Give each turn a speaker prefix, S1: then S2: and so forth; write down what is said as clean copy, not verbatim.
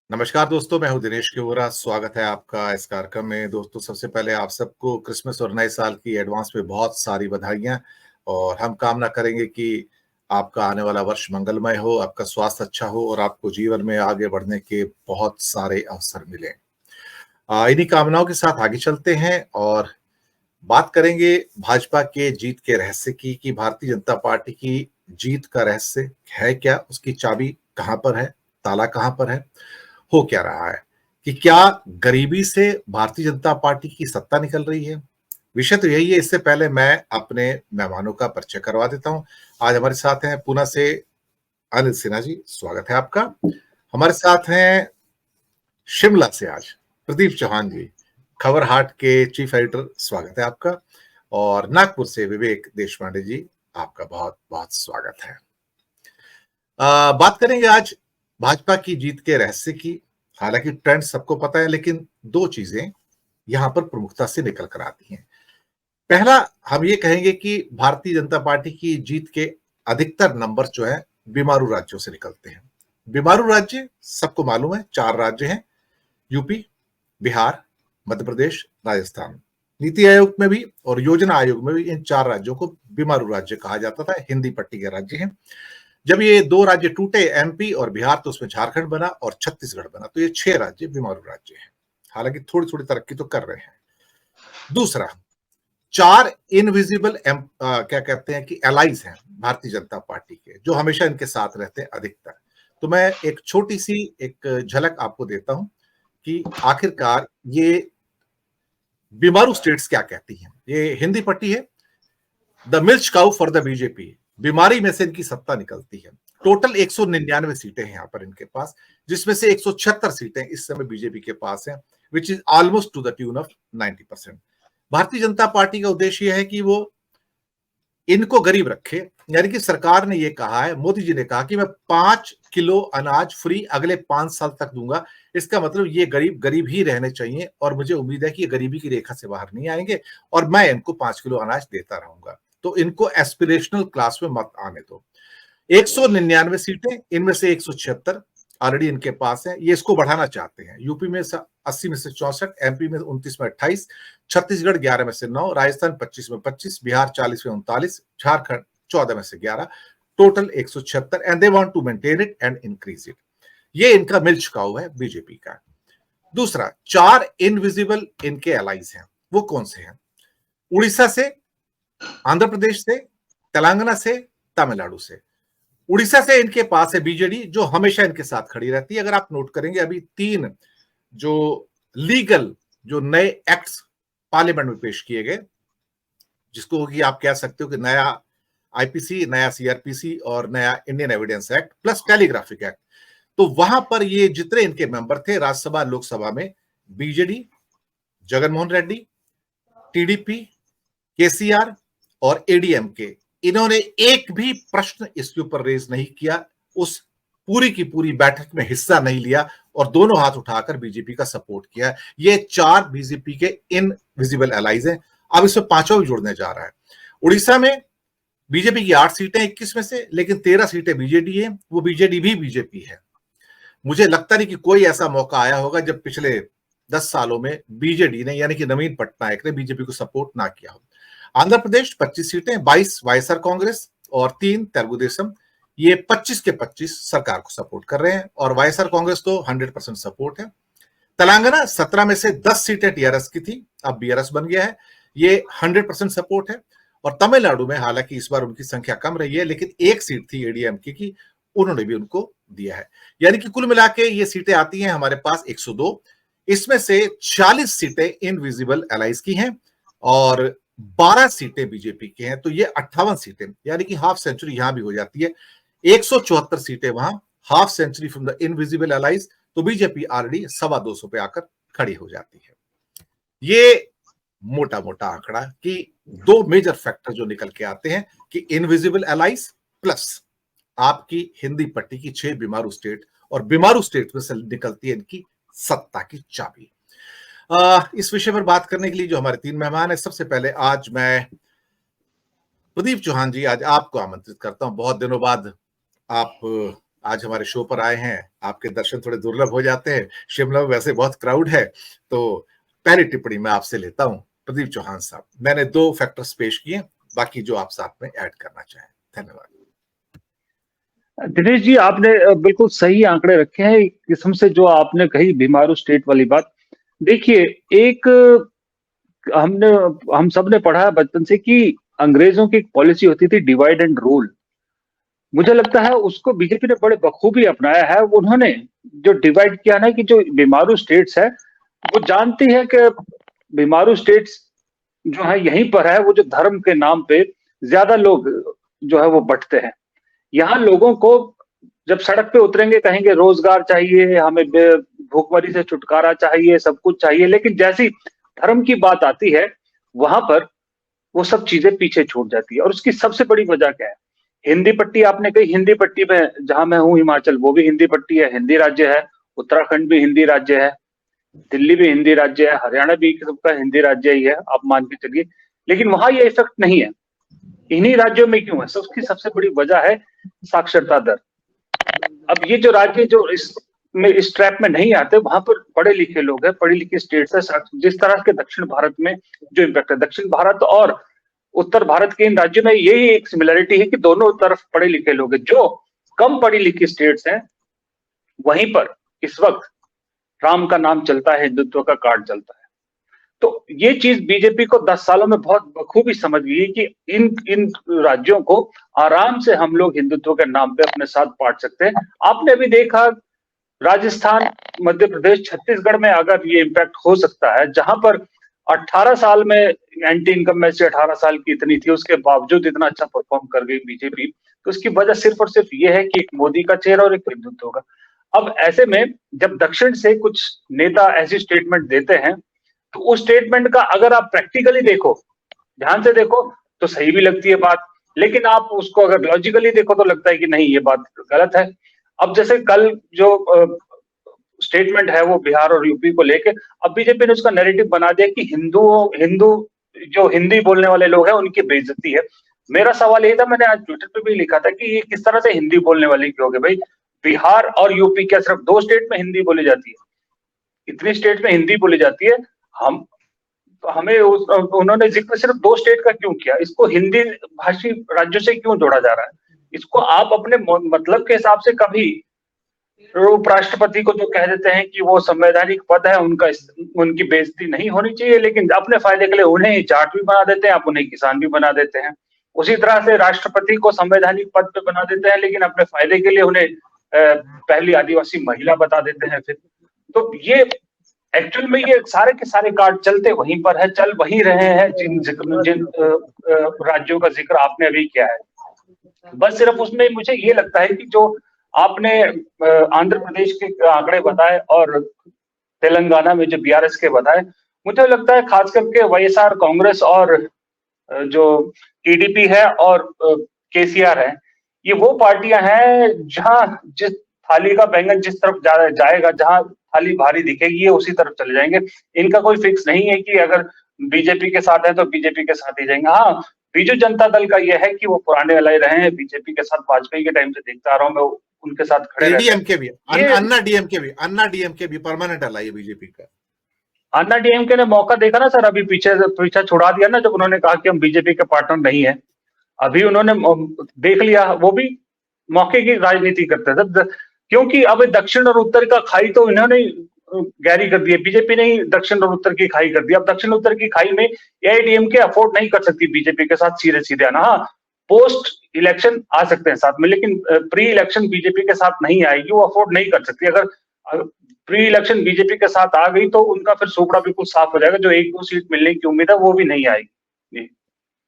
S1: नमस्कार दोस्तों, मैं हूं दिनेश केवरा। स्वागत है आपका इस कार्यक्रम में। दोस्तों, सबसे पहले आप सबको क्रिसमस और नए साल की एडवांस में बहुत सारी बधाइयां। और हम कामना करेंगे कि आपका आने वाला वर्ष मंगलमय हो, आपका स्वास्थ्य अच्छा हो और आपको जीवन में आगे बढ़ने के बहुत सारे अवसर मिलें। इन्हीं कामनाओं के साथ आगे चलते हैं और बात करेंगे भाजपा के जीत के रहस्य की कि भारतीय जनता पार्टी की जीत का रहस्य है क्या, उसकी चाबी कहां पर है, ताला कहां पर है, हो क्या रहा है, कि क्या गरीबी से भारतीय जनता पार्टी की सत्ता निकल रही है। विषय तो यही है। इससे पहले मैं अपने मेहमानों का परिचय करवा देता हूं। आज हमारे साथ हैं पुणे से अनिल सिन्हा जी, स्वागत है आपका। हमारे साथ हैं शिमला से आज प्रदीप चौहान जी, खबर हाट के चीफ एडिटर, स्वागत है आपका। और नागपुर से विवेक देशपांडे जी, आपका बहुत बहुत स्वागत है। बात करेंगे आज भाजपा की जीत के रहस्य की। हालांकि ट्रेंड सबको पता है, लेकिन दो चीजें यहां पर प्रमुखता से निकल कर आती हैं। पहला, हम ये कहेंगे कि भारतीय जनता पार्टी की जीत के अधिकतर नंबर जो है बीमारू राज्यों से निकलते हैं। बीमारू राज्य सबको मालूम है, चार राज्य हैं: यूपी, बिहार, मध्य प्रदेश, राजस्थान। नीति आयोग में भी और योजना आयोग में भी इन चार राज्यों को बीमारू राज्य कहा जाता था, हिंदी पट्टी के राज्य हैं। जब ये दो राज्य टूटे, एमपी और बिहार, तो उसमें झारखंड बना और छत्तीसगढ़ बना। तो ये 6 राज्य बीमारू राज्य हैं। हालांकि थोड़ी थोड़ी तरक्की तो कर रहे हैं। दूसरा, चार इनविजिबल क्या कहते हैं कि एलाइज हैं भारतीय जनता पार्टी के, जो हमेशा इनके साथ रहते हैं अधिकतर। तो मैं एक छोटी सी एक झलक आपको देता हूं कि आखिरकार ये बीमारू स्टेट्स क्या कहती हैं। ये हिंदी पट्टी है, the milch cow for the BJP. बीमारी में से इनकी सत्ता निकलती है। टोटल 199 सीटें हैं यहाँ पर इनके पास, जिसमें से 176 सीटें इस समय बीजेपी के पास हैं, which is almost two the tune of 90%। Bharatiya Janata party का उद्देश्य यह है कि वो इनको गरीब रखे। यानी कि सरकार ने ये कहा है, मोदी जी ने कहा कि मैं 5 किलो अनाज फ्री अगले 5 साल तक दूंगा। इसका मतलब ये गरीब गरीब ही रहने चाहिए और मुझे उम्मीद है कि ये गरीबी की रेखा से बाहर नहीं आएंगे और मैं इनको 5 किलो अनाज देता रहूंगा। तो इनको एस्पिरेशनल क्लास में मत आने दो। 199 सीटें, इनमें से 176 ऑलरेडी इनके पास है। ये इसको बढ़ाना चाहते हैं। यूपी में 80 में से 64, एमपी में 29 में 28, छत्तीसगढ़ 11 में से 9, राजस्थान 25 में 25, बिहार 40 में 39, झारखंड 14 में से 11, total 176। And they want to maintain it and increase it. ये इनका मिल चुका हुआ है बीजेपी का। दूसरा, चार इनविजिबल इनके एलाइज हैं। वो कौन से हैं? उड़ीसा से, आंध्र प्रदेश से, तेलंगाना से, तमिलनाडु से। उड़ीसा से इनके पास है बीजेडी, जो हमेशा इनके साथ खड़ी रहती है। अगर आप नोट करेंगे, अभी 3 जो लीगल जो नए एक्ट्स पार्लियामेंट में पेश किए गए, जिसको कि आप कह सकते हो कि नया आईपीसी, नया सीआरपीसी और नया Indian evidence act plus calligraphic act, तो वहां पर ये जितने इनके मेंबर थे राज्यसभा लोकसभा में, बीजेडी, जगनमोहन रेड्डी, टीडीपी, केसीआर और एडीएमके, इन्होंने एक भी प्रश्न इसके ऊपर रेज नहीं किया, उस पूरी की पूरी बैठक में हिस्सा नहीं लिया और दोनों हाथ उठाकर बीजेपी का सपोर्ट किया। ये चार बीजेपी के इनविजिबल एलाइज हैं। अब इसमें पांचों भी जुड़ने जा रहा है। उड़ीसा में बीजेपी की 8 सीटें 21 में से, लेकिन 13 सीटें बीजेडी है। वो बीजेडी भी बीजेपी है। मुझे लगता नहीं कि कोई ऐसा मौका आया होगा जब पिछले 10 सालों में बीजेडी ने, यानी कि नवीन पटनायक ने, बीजेपी को सपोर्ट ना किया हो। आंध्र प्रदेश 25 सीटें, 22 वाईएसआर कांग्रेस और 3 तेलुगु देशम। ये 25 के 25 सरकार को सपोर्ट कर रहे हैं और वाईएसआर कांग्रेस तो 100% सपोर्ट है। तेलंगाना 17 में से 10 सीटें टीआरएस की थी, अब बीआरएस बन गया है, ये 100% सपोर्ट है। और तमिलनाडु में हालांकि इस बार उनकी संख्या कम रही है, लेकिन एक सीट थी एडीएमके की, उन्होंने भी उनको दिया है। यानी कि कुल मिला के ये सीटें आती हैं हमारे पास 102। इसमें से 40 सीटें इनविजिबल एलाइज की हैं और 12 सीटें बीजेपी की हैं। तो ये 58 सीटें, यानी कि हाफ सेंचुरी यहां भी हो जाती है। 174 सीटें वहां, half century from the invisible allies, तो बीजेपी ऑलरेडी 225 पे आकर खड़ी हो जाती है। ये मोटा मोटा आंकड़ा कि दो मेजर फैक्टर जो निकल के आते हैं कि इनविजिबल एलाइज प्लस आपकी हिंदी पट्टी की 6 बीमारू स्टेट, और बीमारू स्टेट में से निकलती है इनकी सत्ता की चाबी। इस विषय पर बात करने के लिए जो हमारे 3 मेहमान हैं, सबसे पहले आज मैं प्रदीप चौहान जी, आज आपको आमंत्रित करता हूं। बहुत दिनों बाद आप आज हमारे शो पर आए हैं। आपके दर्शन थोड़े दुर्लभ हो जाते हैं, शिमला में वैसे बहुत क्राउड है। तो पहली टिप्पणी मैं आपसे लेता हूँ, प्रदीप चौहान साहब। मैंने 2 फैक्टर्स पेश किए, बाकी जो आप साथ में ऐड करना चाहें। धन्यवाद।
S2: दिनेश जी, आपने बिल्कुल सही आंकड़े रखे हैं। एक किस्म से जो आपने कही बीमारू स्टेट वाली बात, देखिए, एक हमने हम सब ने पढ़ा है बचपन से कि अंग्रेजों की एक पॉलिसी होती थी, डिवाइड एंड रूल। मुझे लगता है उसको बीजेपी ने बड़े बखूबी अपनाया है। उन्होंने जो डिवाइड किया ना, कि जो बीमारू स्टेट्स है, वो जानती है कि बीमारू स्टेट्स जो है यहीं पर है, वो जो धर्म के नाम पे ज्यादा लोग जो है वो बंटते हैं। यहाँ लोगों को जब सड़क पे उतरेंगे, कहेंगे रोजगार चाहिए हमें, भूखमरी से छुटकारा चाहिए, सब कुछ चाहिए, लेकिन जैसी धर्म की बात आती है, वहां पर वो सब चीजें पीछे छूट जाती है। और उसकी सबसे बड़ी वजह क्या है? हिंदी पट्टी, आपने कही हिंदी पट्टी में, जहां मैं हूं हिमाचल, वो भी हिंदी पट्टी है, हिंदी राज्य है। उत्तराखंड भी हिंदी राज्य है, दिल्ली भी हिंदी राज्य है, हरियाणा भी सबका हिंदी राज्य ही है, आप मान के चलिए। लेकिन वहां ये इफेक्ट नहीं है। इन्हीं राज्यों में क्यों है? उसकी सबसे बड़ी वजह है साक्षरता दर। अब ये जो राज्य जो इस ट्रैप में नहीं आते, वहां पर पढ़े लिखे लोग हैं, पढ़ी लिखी स्टेट्स है। जिस तरह के दक्षिण भारत में जो इम्पैक्ट है, दक्षिण भारत और उत्तर भारत के इन राज्यों में यही एक सिमिलरिटी है कि दोनों तरफ पढ़े लिखे लोग हैं। जो कम पढ़ी लिखी स्टेट्स हैं, वहीं पर इस वक्त राम का नाम चलता है, हिंदुत्व का कार्ड चलता है। तो ये चीज बीजेपी को 10 सालों में बहुत बखूबी समझ गई है कि इन इन राज्यों को आराम से हम लोग हिंदुत्व के नाम पे अपने साथ बांट सकते हैं। आपने अभी देखा, राजस्थान, मध्य प्रदेश, छत्तीसगढ़ में अगर ये इम्पैक्ट हो सकता है, जहां पर 18 साल में एंटी इनकम में से 18 साल की इतनी थी, उसके बावजूद इतना अच्छा परफॉर्म कर गई बीजेपी, तो उसकी वजह सिर्फ और सिर्फ ये है कि एक मोदी का चेहरा और एक हिंदुत्व का। अब ऐसे में जब दक्षिण से कुछ नेता ऐसी स्टेटमेंट देते हैं, तो उस स्टेटमेंट का अगर आप प्रैक्टिकली देखो, ध्यान से देखो, तो सही भी लगती है बात, लेकिन आप उसको अगर लॉजिकली देखो तो लगता है कि नहीं, ये बात गलत है। अब जैसे कल जो स्टेटमेंट है वो बिहार और यूपी को लेके, अब बीजेपी ने उसका नैरेटिव बना दिया कि हिंदू जो हिंदी बोलने वाले लोग हैं उनकी बेइज्जती है। मेरा सवाल ये था, मैंने आज ट्विटर पे भी लिखा था, कि ये किस तरह से हिंदी बोलने वाले की हो गए भाई? बिहार और यूपी क्या सिर्फ 2 स्टेट में हिंदी बोली जाती है? इतनी स्टेट में हिंदी बोली जाती है। हम हमें उन्होंने जिक्र सिर्फ 2 स्टेट का क्यों किया? इसको हिंदी भाषी राज्यों से क्यों जोड़ा जा रहा है? इसको आप अपने मतलब के हिसाब से कभी उपराष्ट्रपति को जो कह देते हैं कि वो संवैधानिक पद है उनका, उनकी बेइज्जती नहीं होनी चाहिए, लेकिन अपने फायदे के लिए उन्हें जाट भी बना देते हैं, आप उन्हें किसान भी बना देते हैं। उसी तरह से राष्ट्रपति को संवैधानिक पद पे बना देते हैं, लेकिन अपने फायदे के लिए उन्हें पहली आदिवासी महिला बता देते हैं फिर। तो ये एक्चुअल में ये सारे के सारे कार्ड चलते वहीं पर है, चल वहीं रहे हैं, जिन राज्यों का जिक्र आपने अभी किया है। बस सिर्फ उसमें मुझे ये लगता है कि जो आपने आंध्र प्रदेश के आंकड़े बताए और तेलंगाना में जो बीआरएस के बताए, मुझे लगता है खास करके वाईएसआर कांग्रेस और जो टीडीपी है और केसीआर है, ये वो पार्टियां हैं जहां जिस थाली का बैंगन जिस तरफ जाएगा, जहां थाली भारी दिखेगी, ये उसी तरफ चले जाएंगे। इनका कोई फिक्स नहीं है कि अगर बीजेपी के साथ है तो बीजेपी के साथ ही जाएंगे। हाँ, बीजू जनता दल का यह है कि वो पुराने वाले रहे हैं, बीजेपी के साथ वाजपेयी के टाइम से देखता आ रहा हूं मैं, उनके साथ खड़े रहते हैं।
S1: एडीएमके भी, अन्ना डीएमके भी परमानेंट अलाई है बीजेपी का।
S2: अन्ना डीएमके ने मौका देखा ना सर, अभी पीछे छुड़ा दिया ना, जब उन्होंने कहा कि हम बीजेपी के पार्टनर नहीं है। अभी उन्होंने देख लिया, वो भी मौके की राजनीति करते थे, क्योंकि अब दक्षिण और उत्तर का खाई तो इन्होंने गहरी कर दी, बीजेपी ने ही दक्षिण और उत्तर की खाई कर दी। अब दक्षिण उत्तर की खाई में एआईएडीएमके अफोर्ड नहीं कर सकती बीजेपी के साथ सीधे सीधे आना। हाँ, पोस्ट इलेक्शन आ सकते हैं साथ में, लेकिन प्री इलेक्शन बीजेपी के साथ नहीं आएगी, वो अफोर्ड नहीं कर सकती। अगर प्री इलेक्शन बीजेपी के साथ आ गई तो उनका फिर सूपड़ा बिल्कुल साफ हो जाएगा, जो 1-2 सीट मिलने की उम्मीद है वो भी नहीं आएगी।